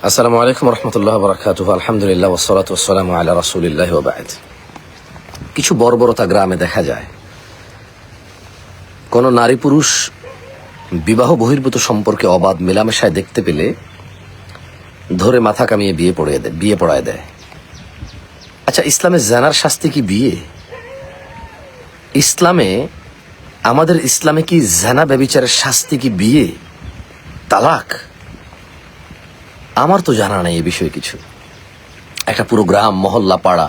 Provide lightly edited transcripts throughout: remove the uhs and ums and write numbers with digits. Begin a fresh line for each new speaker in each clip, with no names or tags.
আসসালামু আলাইকুম রহমতুল্লাহ বরকাতুহু। আলহামদুলিল্লাহ ওয়াসসালাতু ওয়াসসালামু আলা রাসূলিল্লাহ ওয়া বা'দ। কিছু বর্বরতা গ্রামে দেখা যায়। কোন নারী পুরুষ বিবাহ বহির্ভূত সম্পর্কে অবাধ মেলামেশায় দেখতে পেলে ধরে মাথা কামিয়ে বিয়ে পড়ায় দেয়। আচ্ছা, ইসলামে জানার শাস্তি কি বিয়ে? আমাদের ইসলামে কি জানা ব্যভিচারের শাস্তি কি বিয়ে, তালাক? আমার তো জানা নেই এ বিষয়ে কিছু। একটা পুরো গ্রাম, মহল্লা, পাড়া,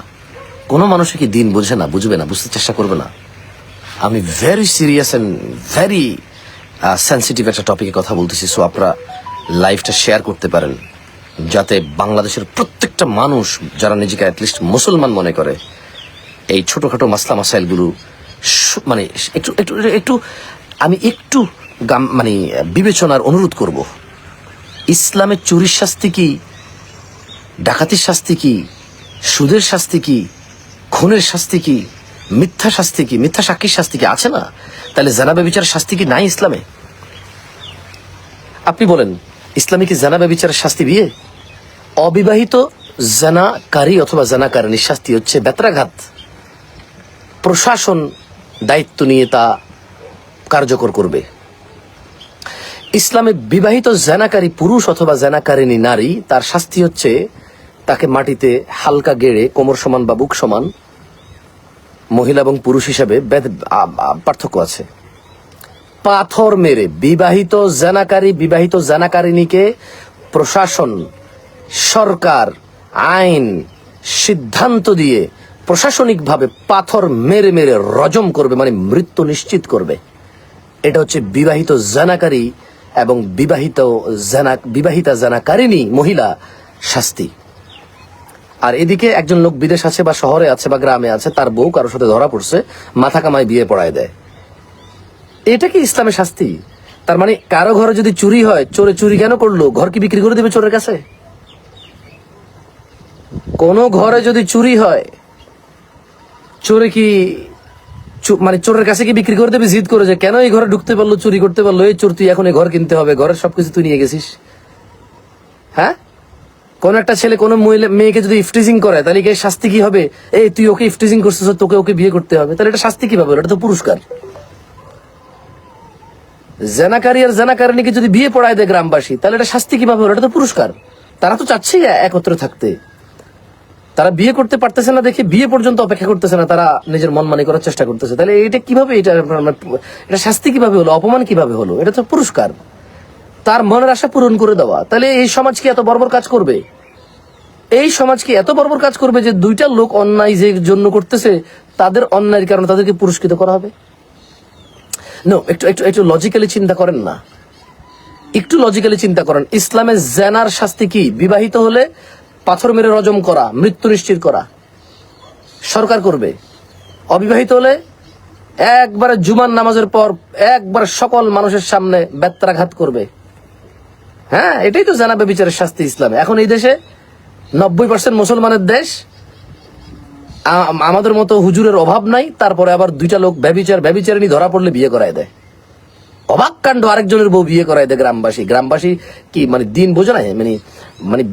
কোনো মানুষে কি দিন বুঝে না, বুঝবে না, বুঝতে চেষ্টা করবে না? আমি very serious and very sensitive একটা টপিকে কথা বলতেছি। সো আপনারা লাইফটা শেয়ার করতে পারেন, যাতে বাংলাদেশের প্রত্যেকটা মানুষ যারা নিজেকে অ্যাটলিস্ট মুসলমান মনে করে এই ছোটখাটো মাসলা মাসাইলগুলো মানে একটু একটু একটু আমি একটু মানে বিবেচনার অনুরোধ করব। ইসলামের চুরির শাস্তি কি, ডাকাতির শাস্তি কি, সুদের শাস্তি কি, খুনের শাস্তি কি, মিথ্যা শাস্তি কি, মিথ্যা সাক্ষীর শাস্তি কি আছে না? তাহলে জানা ব্যভিচারের শাস্তি কি নাই ইসলামে? আপনি বলেন, ইসলামে কি জানা ব্যভিচারের শাস্তি বিয়ে? অবিবাহিত জানাকারী অথবা জানাকারিনীর শাস্তি হচ্ছে বেত্রাঘাত। প্রশাসন দায়িত্ব নিয়ে তা কার্যকর করবে। ইসলামে বিবাহিত জানাকারী পুরুষ অথবা জানাকারিনী নারী, তার শাস্তি হচ্ছে তাকে মাটিতে হালকা গেড়ে কোমর সমান বা বুক সমান, মহিলা এবং পুরুষ হিসাবে পার্থক্য আছে, পাথর মেরে বিবাহিত জানাকারিনীকে প্রশাসন, সরকার, আইন সিদ্ধান্ত দিয়ে প্রশাসনিকভাবে পাথর মেরে মেরে রজম করবে, মানে মৃত্যু নিশ্চিত করবে। এটা হচ্ছে বিবাহিত জানাকারী এবং বিবাহিতা জানাকারিনী মহিলা শাস্তি। আর এদিকে একজন লোক বিদেশ আছে বা শহরে আছে বা গ্রামে আছে, তার বউ কারোর সাথে ধরা পড়ছে, মাথা কামায় বিয়ে পড়ায় দেয়। এটা কি ইসলামের শাস্তি? তার মানে কারো ঘরে যদি চুরি হয়, চোরে চুরি কেন করলো? ঘর কি বিক্রি করে দেবে চোরের কাছে? কোন ঘরে যদি চুরি হয়, চোরে কি মানে চোরের কাছে কি বিক্রি করে দেবে জিদ করে, যে কেন এই ঘরে ঢুকতে পারলো, চুরি করতে পারলো, এই চোর তুই এখন এই ঘর কিনতে হবে, ঘরের সবকিছু তুই নিয়ে গেছিস? হ্যাঁ, কোন একটা ছেলে কোন মেয়েকে যদি ইফটিজিং করে, তাহলে কি শাস্তি কি হবে? এই তুই ওকে ইফটিজিং করছিস, তোকে ওকে বিয়ে করতে হবে, তাহলে এটা শাস্তি কিভাবে হলো? এটা তো পুরস্কার। জানাকারী আর জানাকারিনীকে যদি বিয়ে পড়ায় দেয় গ্রামবাসী, তাহলে এটা শাস্তি কিভাবে হলো? এটা তো পুরস্কার। তারা তো চাচ্ছে একত্রে থাকতে, তারা বিয়ে করতে পারতেছে না দেখে বিয়ে পর্যন্ত অপেক্ষা করতেছে না, তারা নিজের মন মানি করার চেষ্টা করতেছে। তাহলে এটা কিভাবে, এটা শাস্তি কিভাবে হলো, অপমান কিভাবে হলো? এটা তো পুরস্কার, তার মনের আশা পূরণ করে দেওয়া। তাহলে এই সমাজ কি এত বর্বর কাজ করবে? এই সমাজ কি এত বর্বর কাজ করবে যে দুইটা লোক অন্যায় যে জন্য করতেছে, তাদের অন্যায়ের কারণে তাদেরকে পুরস্কৃত করা হবে? নো, একটু একটু একটু লজিক্যালি চিন্তা করেন না, একটু লজিক্যালি চিন্তা করেন। ইসলামের জানার শাস্তি কি? বিবাহিত হলে পাথর মেরে রজম করা, মৃত্যু নিশ্চিত করা, সরকার করবে। অবিবাহিত হলে একবারে জুমার নামাজের পর একবার সকল মানুষের সামনে বেত্রাঘাত করবে। হ্যাঁ, এটাই তো জানা ব্যভিচারের শাস্তি ইসলামে। এখন এই দেশে 90% মুসলমানের দেশ, আমাদের মতো হুজুরের অভাব নাই, তারপরে আবার দুইটা লোক ব্যভিচারিণী ধরা পড়লে বিয়ে করায় দেয়। অবাক কাণ্ড, আরেকজনের বউ বিয়ে করায় দেয় গ্রামবাসী কি মানে দিন বোঝে না? মানে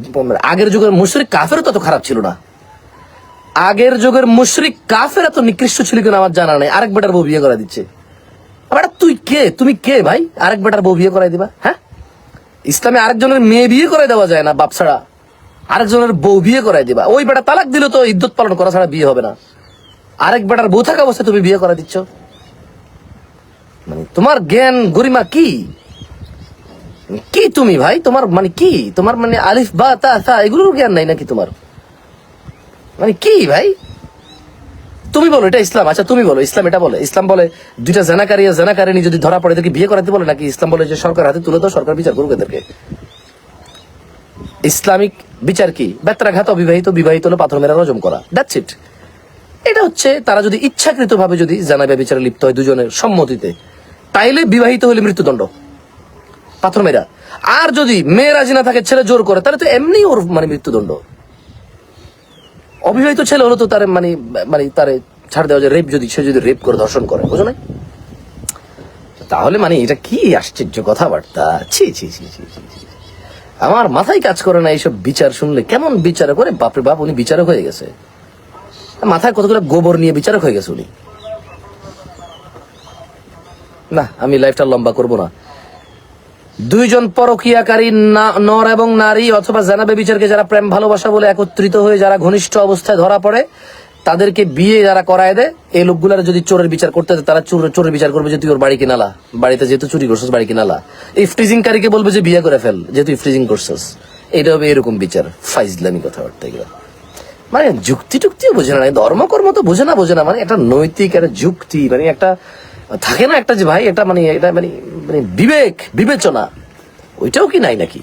আগের যুগের মুশরিক কাফের তত খারাপ ছিল না, আগের যুগের মুশরিক কাফের এত নিকৃষ্ট ছিল কিনা আমার জানা নেই। আরেক বেটার বউ বিয়ে করা দিচ্ছে। তুমি কে ভাই, আরেক বেটার বউ বিয়ে করাই দিবা? হ্যাঁ, ইসলামে আরেকজনের মেয়ে বিয়ে করাই দেওয়া যায় না, বাপ ছাড়া আরেকজনের বউ বিয়ে করাই দিবা। ওই বেটা তালাক দিল তো ইদ্যত পালন করা ছাড়া বিয়ে হবে না, আরেক বেটার বউ থাকা অবস্থায় তুমি বিয়ে করা দিচ্ছ? মানে তোমার জ্ঞান গরিমা কি? কি তুমি ভাই, তোমার মানে কি? তোমার মানে আলিফ বা তা থা এগুলোর জ্ঞান নাই নাকি তোমার? মানে কি ভাই, তুমি বলো এটা ইসলাম? আচ্ছা তুমি বলো, ইসলাম এটা বলে? ইসলাম বলে দুইটা জানাকারী আর জানাকারিনী যদি ধরা পড়ে এদেরকে বিয়ে করাতে বলে নাকি? ইসলাম বলে যে সরকার হাতে তুলে দাও, সরকার বিচার করুক এদেরকে। ইসলামিক বিচার কি? বেত্রাঘাত, অবিবাহিত, বিবাহিত হলে পাথর মেরা রজম করা, দ্যাটস ইট। এটা হচ্ছে তারা যদি ইচ্ছাকৃত ভাবে যদি জানা ব্যভিচারে লিপ্ত হয় দুজনের সম্মতিতে, তাইলে বিবাহিত হলে মৃত্যুদণ্ড, পাথর মেরা। আর যদি মেয়ে রাজি না থাকে, ছেলে জোর করে, তাহলে তো এমনি ওর মানে মৃত্যুদণ্ড। অবিবাহিত ছেলে হলো তো তার মানে তারে ছাড় দেওয়া যায়, রেপ যদি সে যদি রেপ করে, ধর্ষণ করে, বুঝো না? তাহলে মানে এটা কি আশ্চর্য কথাবার্তা! ছি ছি ছি ছি ছি। আমার মাথায় কাজ করে না এইসব বিচার শুনলে। কেমন বিচারক করে, বাপরে বাপ, উনি বিচারক হয়ে গেছে, মাথায় কতগুলো গোবর নিয়ে বিচারক হয়ে গেছে উনি। না, আমি লাইফটা লম্বা করব না। দুইজন পরকীয়াকারী নর এবং নারী অথবা জানাবে বিচারকে যারা প্রেম ভালোবাসা বলে একত্রিত হয়ে যারা ঘনিষ্ঠ অবস্থায় ধরা পড়ে, তাদেরকে বিয়ে যারা করায় দেয়, এই লোকগুলার যদি চোরের বিচার করতে দেয়, তারা চোরের বিচার করবে যে তুই ওর বাড়ি কিনালা, বাড়িতে যেহেতু চুরি করছিস বাড়ি কিনালা। ইফটিজিংকারীকে বলবে যে বিয়ে করে ফেল যেহেতু ইফটিজিং করছিস। এটা হবে এরকম বিচার। ফাইজলামি কথাবার্তা এগুলো, মানে যুক্তি টুক্তিও বোঝে না, ধর্মকর্ম তো বোঝে না, মানে একটা নৈতিক একটা যুক্তি, মানে একটা থাকে না একটা যে ভাই এটা মানে এটা মানে মানে বিবেক বিবেচনা, ওইটাও কি নাই নাকি?